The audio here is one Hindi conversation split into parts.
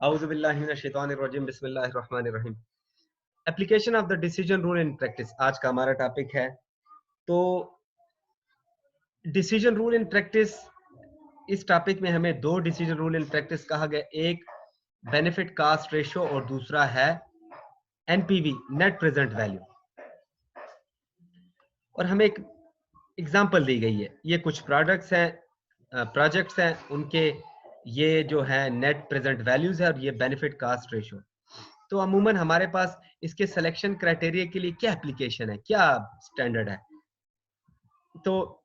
औज़ु बिल्लाहि मिनश शैतानिर रजीम, बिस्मिल्लाहिर रहमानिर रहीम। Application of the decision rule in practice आज का हमारा टॉपिक है। तो डिसीजन रूल इन प्रैक्टिस, इस टॉपिक में हमें दो डिसीजन रूल इन प्रैक्टिस कहा गया, एक बेनिफिट कास्ट रेशियो और दूसरा है एनपीवी, नेट प्रेजेंट वैल्यू। और हमें एक एग्जांपल दी गई है, ये कुछ प्रोडक्ट्स हैं, प्रोजेक्ट्स हैं, उनके ये जो है नेट प्रेजेंट वैल्यूज है और ये बेनिफिट कास्ट रेशियो। तो अमूमन हमारे पास इसके सिलेक्शन क्राइटेरिया के लिए क्या एप्लीकेशन है, क्या स्टैंडर्ड है। तो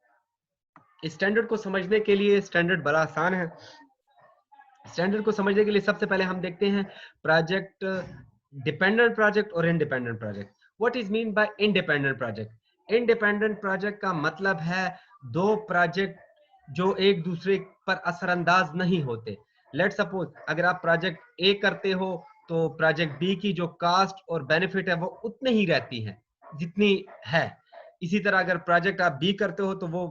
स्टैंडर्ड को समझने के लिए स्टैंडर्ड बड़ा आसान है। स्टैंडर्ड को समझने के लिए सबसे पहले हम देखते हैं प्रोजेक्ट, डिपेंडेंट प्रोजेक्ट और independent project. What is mean by independent project? Independent project का मतलब है दो प्रोजेक्ट जो एक दूसरे पर असरअंदाज नहीं होते। लेट सपोज अगर आप प्रोजेक्ट ए करते हो तो प्रोजेक्ट बी की जो कास्ट और बेनिफिट है वो उतनी ही रहती है जितनी है। इसी तरह अगर प्रोजेक्ट आप बी करते हो तो वो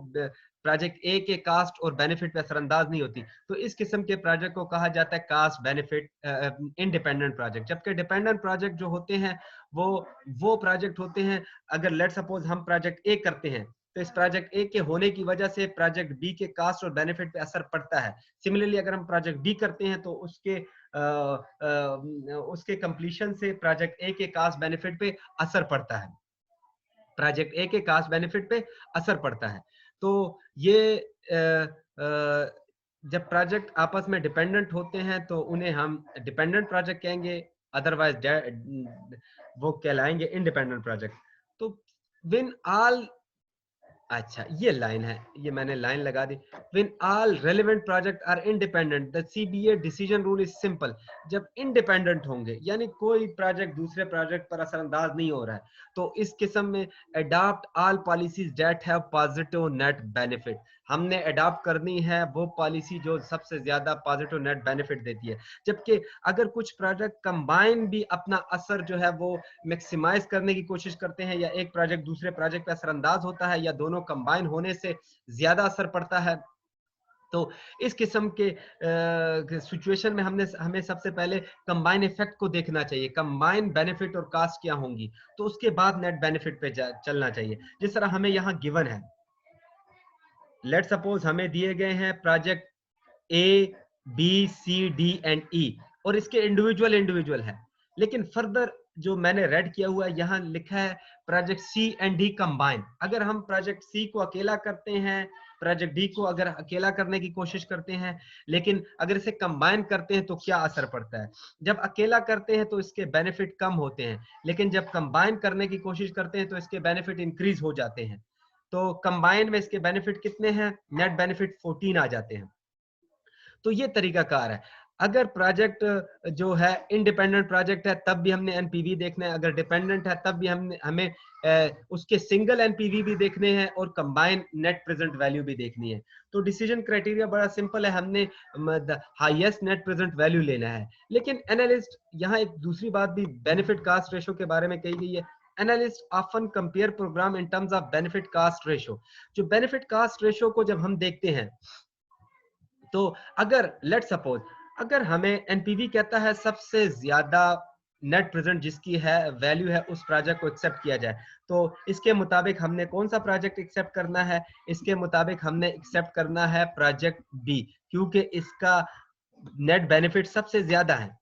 प्रोजेक्ट ए के कास्ट और बेनिफिट पे असरअंदाज नहीं होती। तो इस किस्म के प्रोजेक्ट को कहा जाता है कास्ट बेनिफिट इंडिपेंडेंट प्रोजेक्ट। जबकि डिपेंडेंट प्रोजेक्ट जो होते हैं वो प्रोजेक्ट होते हैं, अगर लेट सपोज हम प्रोजेक्ट ए करते हैं तो इस प्रोजेक्ट ए के होने की वजह से प्रोजेक्ट बी के कास्ट और बेनिफिट पे असर पड़ता है। सिमिलरली अगर हम प्रोजेक्ट बी करते हैं तो उसके कंप्लीशन से प्रोजेक्ट ए के कास्ट बेनिफिट पे असर पड़ता है, प्रोजेक्ट ए के कास्ट बेनिफिट पे असर पड़ता है। तो ये जब प्रोजेक्ट आपस में डिपेंडेंट होते हैं तो उन्हें हम डिपेंडेंट प्रोजेक्ट कहेंगे, अदरवाइज वो कहलाएंगे इंडिपेंडेंट प्रोजेक्ट। तो व्हेन ऑल, अच्छा ये लाइन है, ये मैंने लाइन लगा दी। When all relevant project are independent, the CBA decision rule is simple। जब इंडिपेंडेंट होंगे यानी कोई प्रोजेक्ट दूसरे प्रोजेक्ट पर असरअंदाज नहीं हो रहा है, तो इस किस्म में adopt all policies that have positive net benefit. हमने अडॉप्ट करनी है वो पॉलिसी जो सबसे ज्यादा पॉजिटिव नेट बेनिफिट देती है। जबकि अगर कुछ प्रोजेक्ट कंबाइन भी अपना असर जो है वो मैक्सिमाइज करने की कोशिश करते हैं, या एक प्रोजेक्ट दूसरे प्रोजेक्ट पर असरअंदाज होता है, या दोनों कंबाइन होने से ज्यादा असर पड़ता है, तो इस किस्म के सिचुएशन में हमें सबसे पहले कंबाइन इफेक्ट को देखना चाहिए। कंबाइन बेनिफिट और कास्ट क्या होंगी, तो उसके बाद नेट बेनिफिट पे चलना चाहिए। जिस तरह हमें यहाँ गिवन है, लेट सपोज हमें दिए गए हैं project A B C D and E और इसके इंडिविजुअल है, लेकिन फर्दर जो मैंने रेड किया हुआ है यहाँ लिखा है project C and D combine. अगर हम प्रोजेक्ट सी को अकेला करते हैं, प्रोजेक्ट डी को अगर अकेला करने की कोशिश करते हैं, लेकिन अगर इसे कंबाइन करते हैं तो क्या असर पड़ता है? जब अकेला करते हैं तो इसके बेनिफिट कम होते हैं, लेकिन जब कंबाइन करने की कोशिश करते हैं तो इसके बेनिफिट इंक्रीज हो जाते हैं। तो कंबाइन में इसके बेनिफिट कितने हैं? नेट बेनिफिट 14 आ जाते हैं। तो ये तरीका कार है। अगर प्रोजेक्ट जो है इंडिपेंडेंट प्रोजेक्ट है तब भी हमने एनपीवी देखना है, अगर डिपेंडेंट है तब भी हमें उसके सिंगल एनपीवी भी देखने हैं और कंबाइन नेट प्रेजेंट वैल्यू भी देखनी है। तो डिसीजन क्राइटेरिया बड़ा सिंपल है, हमने हाईएस्ट नेट प्रेजेंट वैल्यू लेना है। लेकिन एनालिस्ट, यहाँ एक दूसरी बात भी बेनिफिट कास्ट रेशो के बारे में कही गई है। Analyst often compare programme in terms of benefit cost ratio. जो बेनिफिट कास्ट रेशो को जब हम देखते हैं तो अगर लेट सपोज अगर हमें एनपीवी कहता है सबसे ज्यादा नेट प्रेजेंट जिसकी है वैल्यू है उस प्रोजेक्ट को एक्सेप्ट किया जाए, तो इसके मुताबिक हमने कौन सा प्रोजेक्ट एक्सेप्ट करना है? इसके मुताबिक हमने एक्सेप्ट करना है प्रोजेक्ट बी, क्योंकि इसका नेट बेनिफिट सबसे ज्यादा है।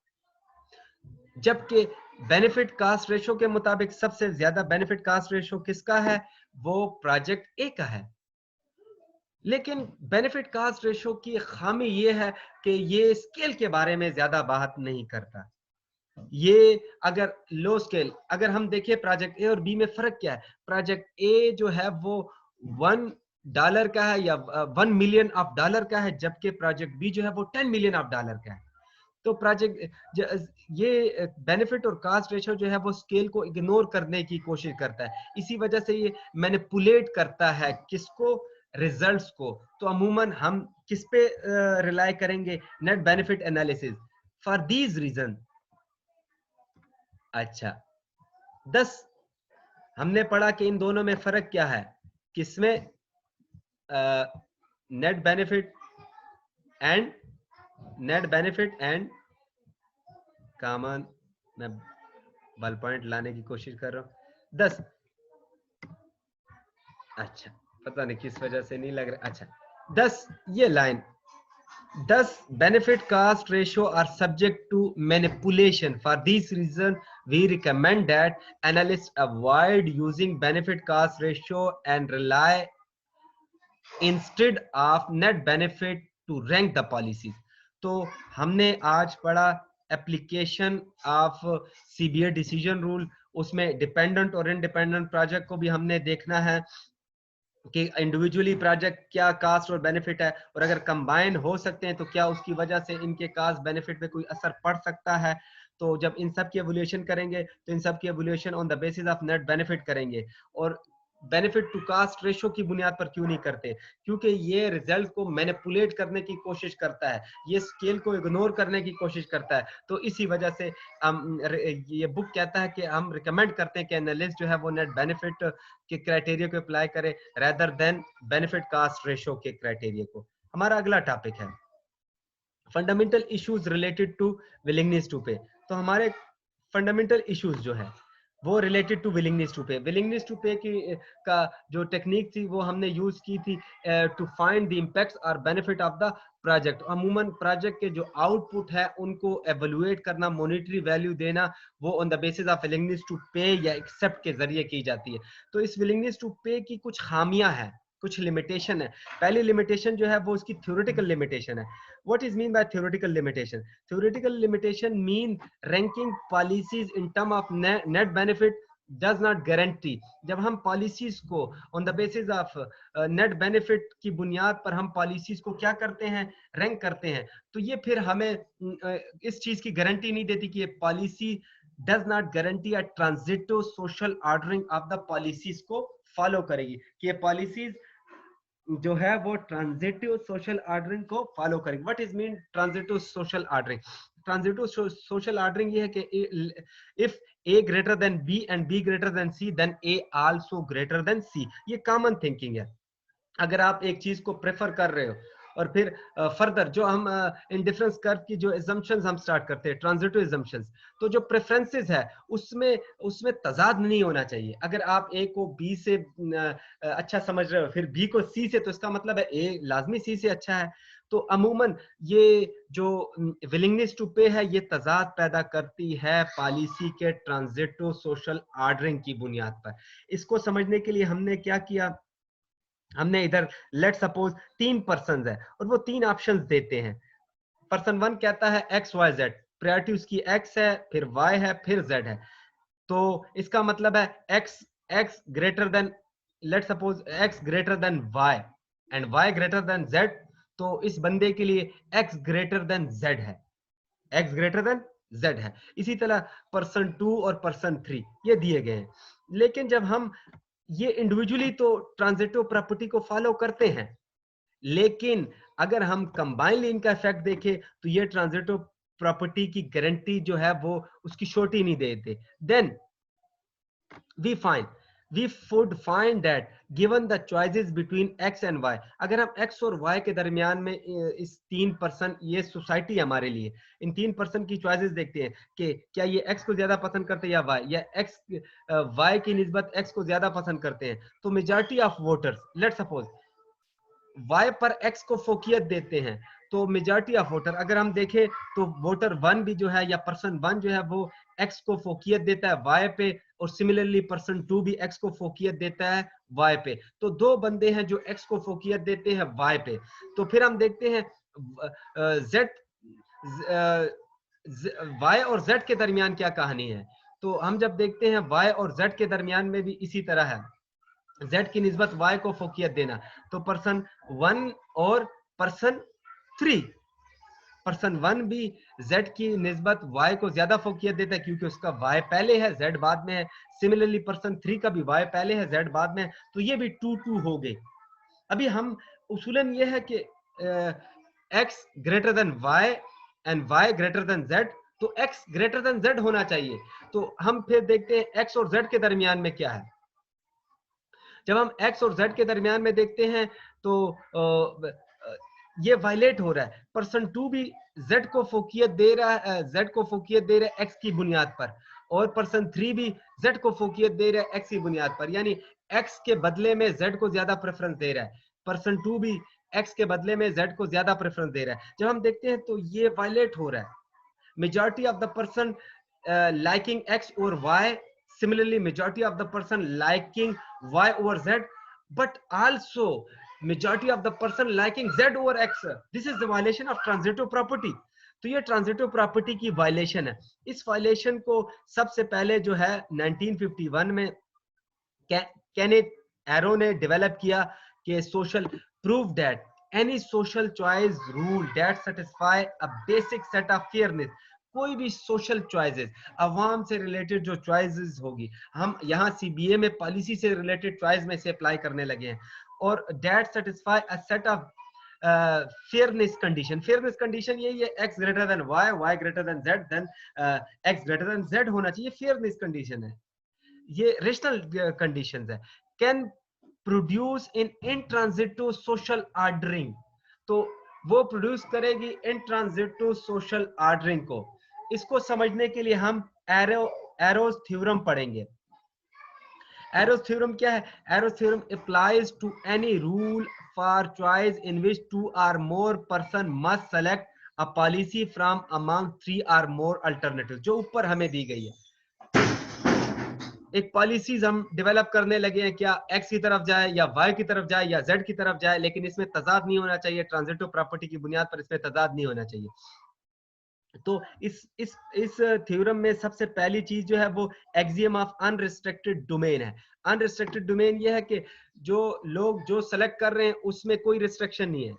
जबकि बेनिफिट कास्ट रेशो के मुताबिक सबसे ज्यादा बेनिफिट कास्ट रेशो किसका है? वो प्रोजेक्ट ए का है। लेकिन बेनिफिट कास्ट रेशो की खामी ये है कि ये स्केल के बारे में ज्यादा बात नहीं करता। ये अगर लो स्केल, अगर हम देखें प्रोजेक्ट ए और बी में फर्क क्या है? प्रोजेक्ट ए जो है वो $1 का है या $1 million का है, जबकि प्रोजेक्ट बी जो है वो $10 million का है। तो प्रोजेक्ट ये बेनिफिट और कास्ट रेशो जो है वो स्केल को इग्नोर करने की कोशिश करता है। इसी वजह से ये मैनिपुलेट करता है किसको? रिजल्ट्स को। तो अमूमन हम किस पे रिलाई करेंगे? Net benefit analysis. For these reason, अच्छा 10 हमने पढ़ा कि इन दोनों में फर्क क्या है, किसमें? Net benefit and net benefit and common, मैं बल पॉइंट लाने की कोशिश कर रहा हूँ। 10, अच्छा पता नहीं किस वजह से नहीं लग रहा। अच्छा 10, ये line 10 benefit cost ratio are subject to manipulation. For this reason, we recommend that analysts avoid using benefit cost ratio and rely instead of net benefit to rank the policies. तो हमने आज पढ़ा application of CBA decision rule, उसमें डिपेंडेंट और इंडिपेंडेंट प्रोजेक्ट को भी हमने देखना है कि इंडिविजुअली प्रोजेक्ट क्या कास्ट और बेनिफिट है, और अगर कंबाइन हो सकते हैं तो क्या उसकी वजह से इनके कास्ट बेनिफिट पे कोई असर पड़ सकता है। तो जब इन सब की एवोल्यूशन करेंगे तो इन सब की evolution on the basis of net benefit करेंगे। और बेनिफिट टू कास्ट रेशो की बुनियाद पर क्यों नहीं करते? क्योंकि ये रिजल्ट को मैनिपुलेट करने की कोशिश करता है, ये स्केल को इग्नोर करने की कोशिश करता है। तो इसी वजह से ये बुक कहता है कि हम रिकमेंड करते हैं कि एनालिस्ट जो है वो नेट बेनिफिट के क्राइटेरिया को अप्लाई करे rather than benefit cost ratio के क्राइटेरिया को। हमारा अगला टॉपिक है fundamental issues related to willingness to pay. तो हमारे फंडामेंटल इश्यूज जो है वो related to willingness to pay, willingness to pay की का जो टेक्निक थी वो हमने यूज की थी टू फाइंड द इम्पैक्ट्स और बेनिफिट ऑफ द प्रोजेक्ट। अमूमन प्रोजेक्ट के जो आउटपुट है उनको एवेलुएट करना, मॉनेटरी वैल्यू देना, वो on the basis of willingness to pay या एक्सेप्ट के जरिए की जाती है। तो इस विलिंगनेस टू पे की कुछ खामियां हैं, कुछ लिमिटेशन है। पहली लिमिटेशन जो है वो उसकी थ्योरेटिकल लिमिटेशन है। What is mean by theoretical limitation? Theoretical limitation mean ranking policies in term of net benefit does not guarantee। जब हम पॉलिसीज को on the basis of net benefit की बुनियाद पर हम पॉलिसीज को क्या करते हैं, रैंक करते हैं, तो ये फिर हमें इस चीज की गारंटी नहीं देती कि ये policy does not guarantee a transitive social ordering of the policies को फॉलो करेगी, कि ये पॉलिसीज जो है वो ट्रांजिटिव सोशल ऑर्डरिंग को फॉलो करेंगे। What is mean transitive social ordering? Transitive social ordering ये है कि if A greater than B and B greater than C then A also greater than C. ये कॉमन थिंकिंग है। अगर आप एक चीज को प्रेफर कर रहे हो और फिर फर्दर जो हम इंडिफरेंस कर्व की जो एजम्पशंस हम स्टार्ट करते हैं, ट्रांजिटिव एजम्पशंस, तो जो प्रेफरेंसेस है उसमें उसमें तजाद नहीं होना चाहिए। अगर आप ए को बी से अच्छा समझ रहे हो फिर बी को सी से, तो इसका मतलब है ए लाजमी सी से अच्छा है। तो अमूमन ये जो विलिंगनेस टू पे है ये तजाद पैदा करती है पॉलिसी के ट्रांजिटिव सोशल ऑर्डरिंग की बुनियाद पर। इसको समझने के लिए हमने क्या किया, हमने इधर लेट सपोज 3 पर्सन है और वो 3 ऑप्शंस देते हैं। पर्सन 1 कहता है एक्स वाई जेड, प्रायोरिटी उसकी एक्स है, फिर वाई है, फिर जेड है। तो इसका मतलब है X X greater than, let suppose X greater than Y and Y greater than Z. तो इस बंदे के लिए एक्स ग्रेटर देन जेड है, एक्स ग्रेटर देन जेड है। इसी तरह पर्सन 2 और पर्सन 3 ये दिए गए हैं। लेकिन जब हम ये इंडिविजुअली तो ट्रांजिटिव प्रॉपर्टी को फॉलो करते हैं, लेकिन अगर हम कंबाइनली इनका इफेक्ट देखें तो ये ट्रांजिटिव प्रॉपर्टी की गारंटी जो है वो उसकी शोर्टी नहीं देते। Then we would find that given the choices between x and y, अगर हम x और y के दरमियान में इस 3%, ये सोसाइटी हमारे लिए इन 3% की चॉइसेस देखते हैं कि क्या ये x को ज्यादा पसंद करते हैं या y, या x y की निस्बत x को ज्यादा पसंद करते हैं, तो majority of voters let suppose y पर x को फोकियत देते हैं। तो मेजॉरिटी ऑफ वोटर अगर हम देखें तो वोटर 1 भी जो है या पर्सन 1 जो है वो x को फोकियत देता है y पे, और सिमिलरली पर्सन 2 भी x को फोकियत देता है y पे। तो दो बंदे हैं जो x को फोकियत देते हैं y पे। तो फिर हम देखते हैं z y और z के दरमियान क्या कहानी है। तो हम जब देखते हैं y और z के दरमियान में भी इसी तरह है, z की निस्बत y को फोकियत देना। तो पर्सन 1 और पर्सन 3, पर्सन 1 भी z की निस्बत y को ज्यादा फोकियत देता है क्योंकि उसका y पहले है z बाद में है। सिमिलरली पर्सन 3 का भी y पहले है z बाद में है। तो ये भी 2-2 हो गए। अभी हम उसूलन ये है कि x greater than y and y greater than z, तो x ग्रेटर देन z होना चाहिए। तो हम फिर देखते हैं x और z के दरमियान में क्या है। जब हम x और z के दरमियान में देखते हैं तो ये वायलेट हो रहा है। पर्सन 2 भी Z को फोकियत दे रहा है, Z को फोकियत दे रहा है X की बुनियाद पर, और पर्सन 3 भी Z को फोकियत दे रहा है X की बुनियाद पर, यानी X के बदले में Z को ज्यादा प्रेफरेंस दे रहा है, पर्सन 2 भी X के बदले में Z को ज्यादा प्रेफरेंस दे रहा है। जब हम देखते हैं तो ये वायलेट हो रहा है। majority of the person liking X or Y, similarly majority of the person liking Y over Z, but also majority of the person liking Z over X. This is the violation of transitive property. तो ये ट्रांजिटिव प्रॉपर्टी की वायलेशन है। इस वायलेशन को सबसे पहले जो है 1951 में केनेथ एरो ने डेवलप किया कि social prove that any social choice rule that satisfy a basic set of fairness, कोई भी सोशल चॉइसेस, अवाम से रिलेटेड जो चॉइसेस होगी, हम यहाँ सीबीए में पॉलिसी से रिलेटेड चॉइस में से अप्लाई करने लगे हैं, और that satisfy a set of fairness condition. Fairness condition यही है, x greater than y, y greater than z, then x greater than z होना चाहिए, फेयरनेस कंडीशन है, ये रेशनल कंडीशंस है। Can produce in intransitive social ordering, तो वो प्रोड्यूस करेगी इंट्रांजिटिव सोशल ऑर्डरिंग को। इसको समझने के लिए हम एरोज थ्योरम पढ़ेंगे। एरोज थ्योरम क्या है? Arrow's theorem applies to any rule for choice in which 2 or more person must select a policy from among 3 or more alternatives, जो ऊपर हमें दी गई है। एक पॉलिसीज हम डेवलप करने लगे हैं, क्या एक्स की तरफ जाए या वाई की तरफ जाए या जेड की तरफ जाए, लेकिन इसमें तजाद नहीं होना चाहिए, ट्रांजिटिव प्रॉपर्टी की बुनियाद पर इसमें तजाद नहीं होना चाहिए। तो इस थ्योरम में सबसे पहली चीज जो है वो एक्सियम ऑफ अनरिस्ट्रिक्टेड डोमेन है। अनरिस्ट्रिक्टेड डोमेन ये है कि जो लोग जो सेलेक्ट कर रहे हैं उसमें कोई रिस्ट्रिक्शन नहीं है।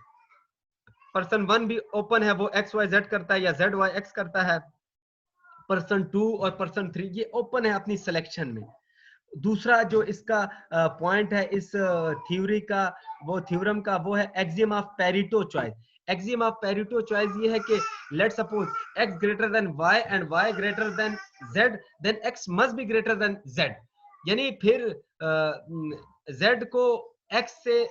पर्सन 1 भी ओपन है, वो एक्स वाई जेड करता है या जेड वाई एक्स करता है। पर्सन 2 और पर्सन 3 ये ओपन है अपनी सिलेक्शन में। दूसरा जो इसका पॉइंट है इस थ्योरी का, वो थ्योरम का, वो है axiom of Pareto choice. Axiom of Pareto choice ये है कि let's suppose x greater than y and y greater than z, then x must be greater than z, यानी फिर z को x से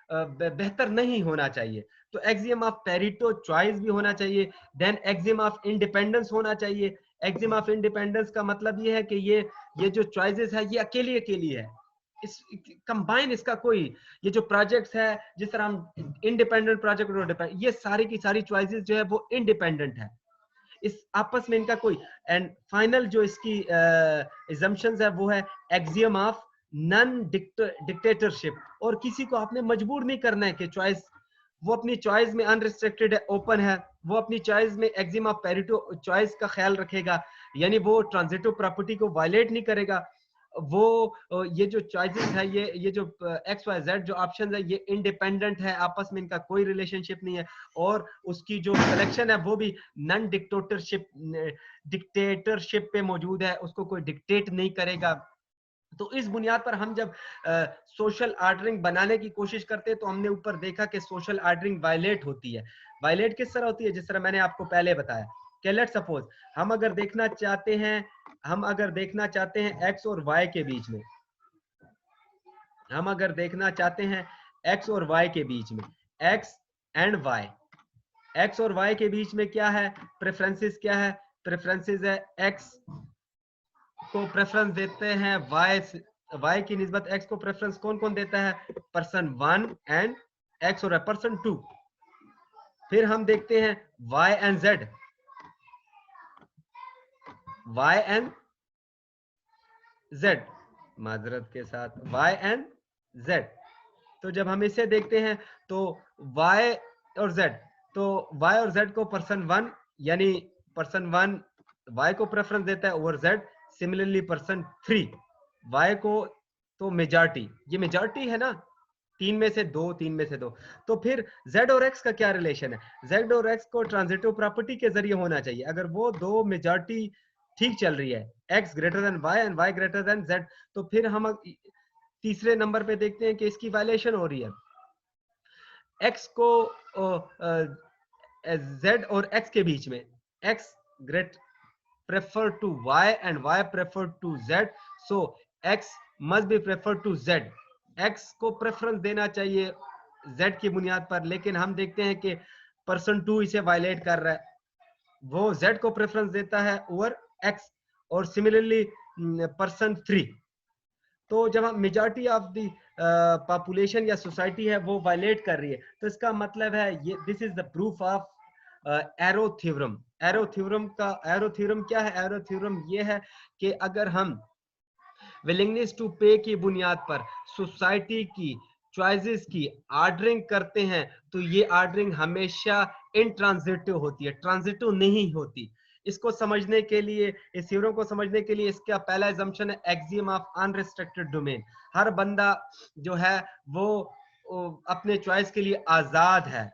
बेहतर नहीं होना चाहिए। तो एक्सियम ऑफ पेरेटो चॉइस भी होना चाहिए। देन एक्सियम ऑफ इंडिपेंडेंस होना चाहिए। एक्सियम ऑफ इंडिपेंडेंस का मतलब ये है कि ये जो चॉइसेस है ये अकेली अकेली है, इस कंबाइन इसका कोई, ये जो प्रोजेक्ट्स है जिस तरह हम इंडिपेंडेंट प्रोजेक्ट और डिपेंडेंट, ये सारी की सारी चॉइसेस जो है वो इंडिपेंडेंट है, इस आपस में इनका कोई। एंड फाइनल जो इसकी assumptions है वो है एक्सियम ऑफ नॉन डिक्टेटरशिप, और किसी को आपने मजबूर नहीं करना है कि चॉइस, वो अपनी चॉइस में अनरिस्ट्रिक्टेड है, ओपन है, वो अपनी चॉइस में एक्सियम ऑफ पेरेटो चॉइस का ख्याल रखेगा, यानी वो ट्रांजिटिव प्रॉपर्टी को वायलेट नहीं करेगा। वो ये जो चॉइसेस है, ये जो एक्स वाई जेड जो ऑप्शन है, ये इंडिपेंडेंट है, आपस में इनका कोई रिलेशनशिप नहीं है, और उसकी जो सिलेक्शन है वो भी नॉन डिक्टेटरशिप पे मौजूद है, उसको कोई डिक्टेट नहीं करेगा। तो इस बुनियाद पर हम जब सोशल ऑर्डरिंग बनाने की कोशिश करते हैं तो हमने ऊपर देखा कि सोशल ऑर्डरिंग वायलेट होती है। वायलेट किस तरह होती है? जिस तरह मैंने आपको पहले बताया कि लेट्स सपोज हम अगर देखना चाहते हैं एक्स और वाई के बीच में, हम अगर देखना चाहते हैं एक्स और वाई के बीच में, एक्स एंड वाई, एक्स और वाई के बीच में क्या है, प्रेफरेंसेस क्या है? प्रेफरेंसेस है एक्स को प्रेफरेंस देते हैं वाई की निस्बत एक्स को प्रेफरेंस कौन कौन देता है? पर्सन 1 एंड एक्स और पर्सन 2। फिर हम देखते हैं y and z, y and z, माजरत के साथ वाई एंड जेड। तो जब हम इसे देखते हैं तो वाई और जेड, तो वाई और जेड को पर्सन 1 यानी पर्सन 1 वाई को प्रेफरेंस देता है over Z, similarly person 3 Y को, तो मेजॉरिटी, ये मेजॉरिटी है ना, 3 में से 2, 3 में से 2। तो फिर z और x का क्या रिलेशन है? z और x को ट्रांजिटिव प्रॉपर्टी के जरिए होना चाहिए। अगर वो दो मेजॉरिटी ठीक चल रही है, x greater than y and y greater than z, तो फिर हम तीसरे नंबर पे देखते हैं कि इसकी वायलेशन हो रही है। x को z और x के बीच में, x great prefer to y and y prefer to z, so x must be preferred to z। x को प्रेफरेंस देना चाहिए z की बुनियाद पर, लेकिन हम देखते हैं कि पर्सन 2 इसे वायलेट कर रहा है, वो Z को प्रेफरेंस देता है ओवर X, और सिमिलरली पर्सन 3। तो जब हम मेजॉरिटी ऑफ द पॉपुलेशन या सोसाइटी है वो वायलेट कर रही है, तो इसका मतलब है ये this is the proof of arrow theorem. Arrow theorem क्या है? एरो थ्योरम ये है कि अगर हम विलिंगनेस टू पे की बुनियाद पर सोसाइटी की चॉइसेस की ऑर्डरिंग करते हैं, तो ये ऑर्डरिंग हमेशा इंट्रांजिटिव होती है, ट्रांजिटिव नहीं होती। इसको समझने के लिए, इस थ्योरम को समझने के लिए, इसका पहला assumption है एक्सियम ऑफ अनरिस्ट्रिक्टेड डोमेन। हर बंदा जो है वो अपने चॉइस के लिए आजाद है।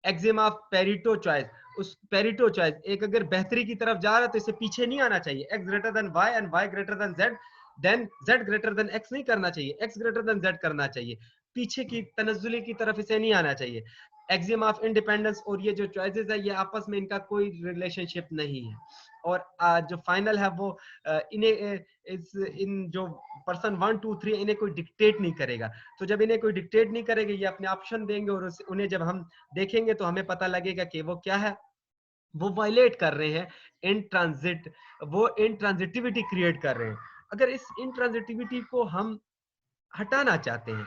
एक्सियम ऑफ पेरिटो चॉइस, उस पेरिटो चॉइस एक अगर बेहतरी की तरफ जा रहा है तो इसे पीछे नहीं आना चाहिए। x greater than y and y greater than z, then z greater than x नहीं करना चाहिए, x ग्रेटर देन z करना चाहिए। पीछे की तनज़्ज़ुली की तरफ इसे नहीं आना चाहिए। एक्सियम ऑफ इंडिपेंडेंस, और ये जो चॉइसेस है ये आपस में इनका कोई रिलेशनशिप नहीं है। और जो फाइनल है वो इन जो पर्सन 1 2 3 इन्हें कोई डिक्टेट नहीं करेगा। तो जब इन्हें कोई डिक्टेट नहीं करेगा, ये अपने ऑप्शन देंगे, और उन्हें जब हम देखेंगे तो हमें पता लगेगा कि वो क्या है, वो वायलेट कर रहे हैं इन ट्रांजिट, वो इन ट्रांजिटिविटी क्रिएट कर रहे हैं। अगर इस इन ट्रांजिटिविटी को हम हटाना चाहते हैं,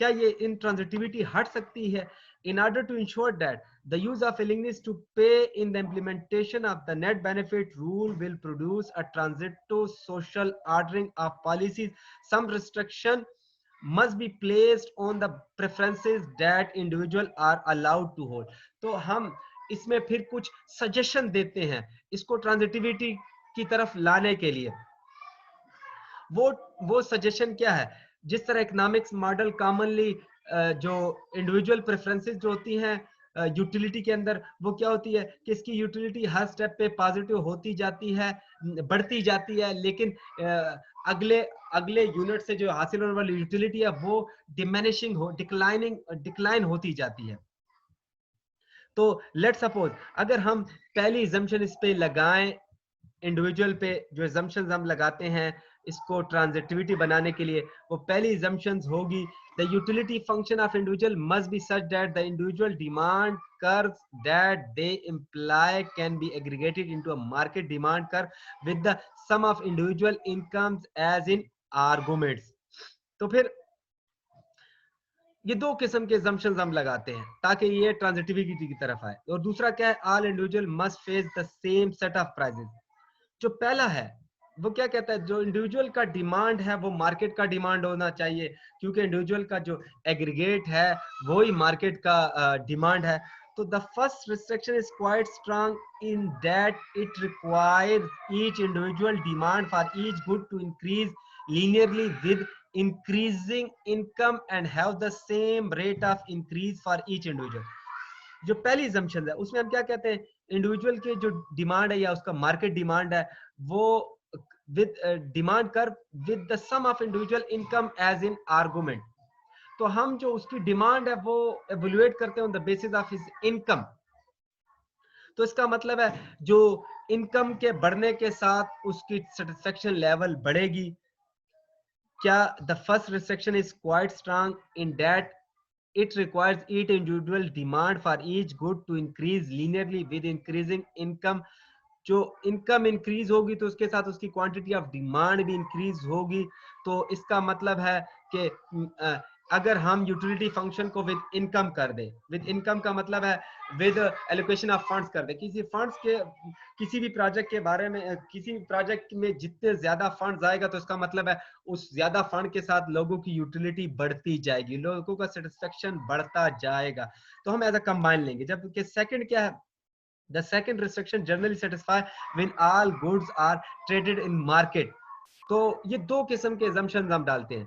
क्या ये इंट्रांजिटिविटी हट सकती है? In order to ensure that the use of willingness to pay in the implementation of the net benefit rule will produce a transitive social ordering of policies, some restriction must be placed on the preferences that individual are allowed to hold. तो हम इसमें फिर कुछ सजेशन देते हैं इसको ट्रांजिटिविटी की तरफ लाने के लिए। वो सजेशन क्या है? जिस तरह इकोनॉमिक्स मॉडल कॉमनली जो इंडिविजुअल प्रेफरेंसेस जो होती हैं यूटिलिटी के अंदर, वो क्या होती है कि इसकी यूटिलिटी हर स्टेप पे पॉजिटिव होती जाती है, बढ़ती जाती है, लेकिन अगले यूनिट से जो हासिल होने वाली यूटिलिटी है वो डिमिनिशिंग हो, डिक्लाइन होती जाती है। तो लेट सपोज अगर हम पहली assumption इस पे लगाएं, इंडिविजुअल पे जो assumptions हम लगाते हैं इसको ट्रांजिटिविटी बनाने के लिए, वो पहली assumptions होगी the utility function of individual must be such that the individual demand curves that they imply can be aggregated into a market demand curve with the sum of individual incomes as in arguments। तो फिर ये दो किस्म के assumptions हम लगाते हैं ताकि ये ट्रांजिटिविटी की तरफ आए। और दूसरा क्या है? all individual must face the same set of prices। जो पहला है वो क्या कहता है? जो इंडिविजुअल का डिमांड है वो मार्केट का डिमांड होना चाहिए, क्योंकि इंडिविजुअल का जो एग्रीगेट है वो ही मार्केट का डिमांड है। तो the first restriction is quite strong in that it requires each individual demand for each good to increase linearly with increasing income and have the same rate of increase for each individual। जो पहली assumption है उसमें हम क्या कहते हैं? इंडिविजुअल के जो डिमांड है या उसका मार्केट डिमांड है वो विद डिमांड कर with the sum of individual income as in argument. तो हम जो उसकी डिमांड है वो एवेल्युएट करते हैं on the basis of his income. तो इसका मतलब है जो इनकम के बढ़ने के साथ उसकी सेटिस्फेक्शन लेवल बढ़ेगी। क्या the first restriction is quite strong in that it requires each individual demand for each good to increase linearly with increasing income। जो इनकम इंक्रीज होगी तो उसके साथ उसकी क्वांटिटी ऑफ डिमांड भी इंक्रीज होगी। तो इसका मतलब है कि अगर हम यूटिलिटी फंक्शन को विद इनकम कर दें, विद इनकम का मतलब है विद एलोकेशन ऑफ फंड्स कर दें, किसी फंड्स के किसी भी प्रोजेक्ट के बारे में, किसी भी प्रोजेक्ट में जितने ज्यादा फंड्स आएगा तो इसका मतलब है उस ज्यादा फंड के साथ लोगों की यूटिलिटी बढ़ती जाएगी, लोगों का सेटिस्फेक्शन बढ़ता जाएगा। तो हम एज अ कंबाइन लेंगे। जबकि सेकंड क्या है? The second restriction generally satisfy when all goods are traded in market। तो ये दो किस्म के assumptions हम डालते हैं।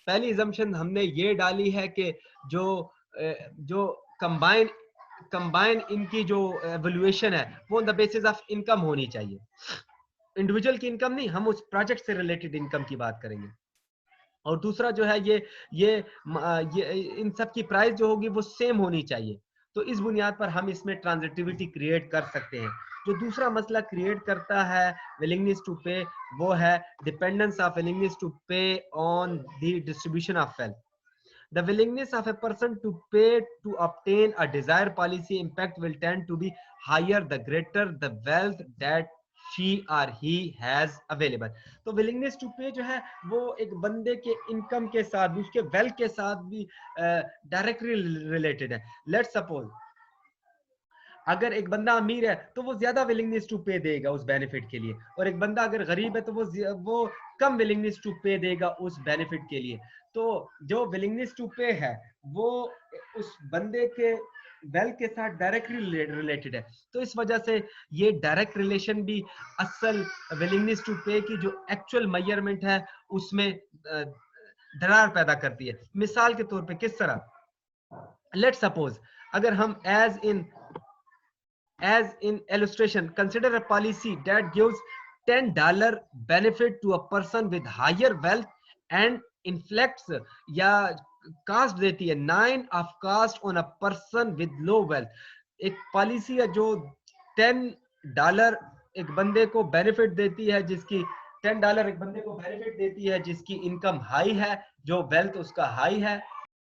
पहली assumption हमने ये डाली है कि जो कंबाइन इनकी जो एवल्यूएशन है वो on the basis of income होनी चाहिए, इंडिविजुअल की इनकम नहीं, हम उस प्रोजेक्ट से रिलेटेड इनकम की बात करेंगे। और दूसरा जो है ये इन सब की प्राइस जो होगी वो सेम होनी चाहिए। तो इस बुनियाद पर हम इसमें ट्रांजिटिविटी क्रिएट कर सकते हैं। जो दूसरा मसला क्रिएट करता है विलिंगनेस टू पे, वो है डिपेंडेंस ऑफ विलिंगनेस टू पे on the distribution of wealth. The willingness of a person to pay to obtain a desired policy impact will tend to be higher the greater the wealth that she or he has available. तो willingness to pay जो है वो एक बंदे के इनकम के साथ भी, उसके वेल्थ के साथ भी डायरेक्टली रिलेटेड है. लेट्स सपोज अगर एक बंदा अमीर है तो वो ज्यादा विलिंगनेस टू पे देगा उस बेनिफिट के लिए, और एक बंदा अगर गरीब है तो वो कम विलिंगनेस टू पे देगा उस बेनिफिट के लिए. तो जो विलिंगनेस टू पे है वो उस बंदे के वेल्थ के साथ डायरेक्टली रिलेटेड है. तो इस वजह से ये डायरेक्ट रिलेशन भी असल विलिंगनेस टू पे की जो एक्चुअल मेजरमेंट है उसमें दरार पैदा करती है. मिसाल के तौर पे किस तरह, लेट सपोज अगर हम as in illustration, consider a policy that gives $10 benefit to a person with higher wealth and inflicts या कास्ट देती है 9 of cost on a person with low wealth. एक पॉलिसी है जो $10 एक बंदे को बेनिफिट देती है, जिसकी $10 एक बंदे को बेनिफिट देती है जिसकी इनकम हाई है, जो वेल्थ उसका हाई है,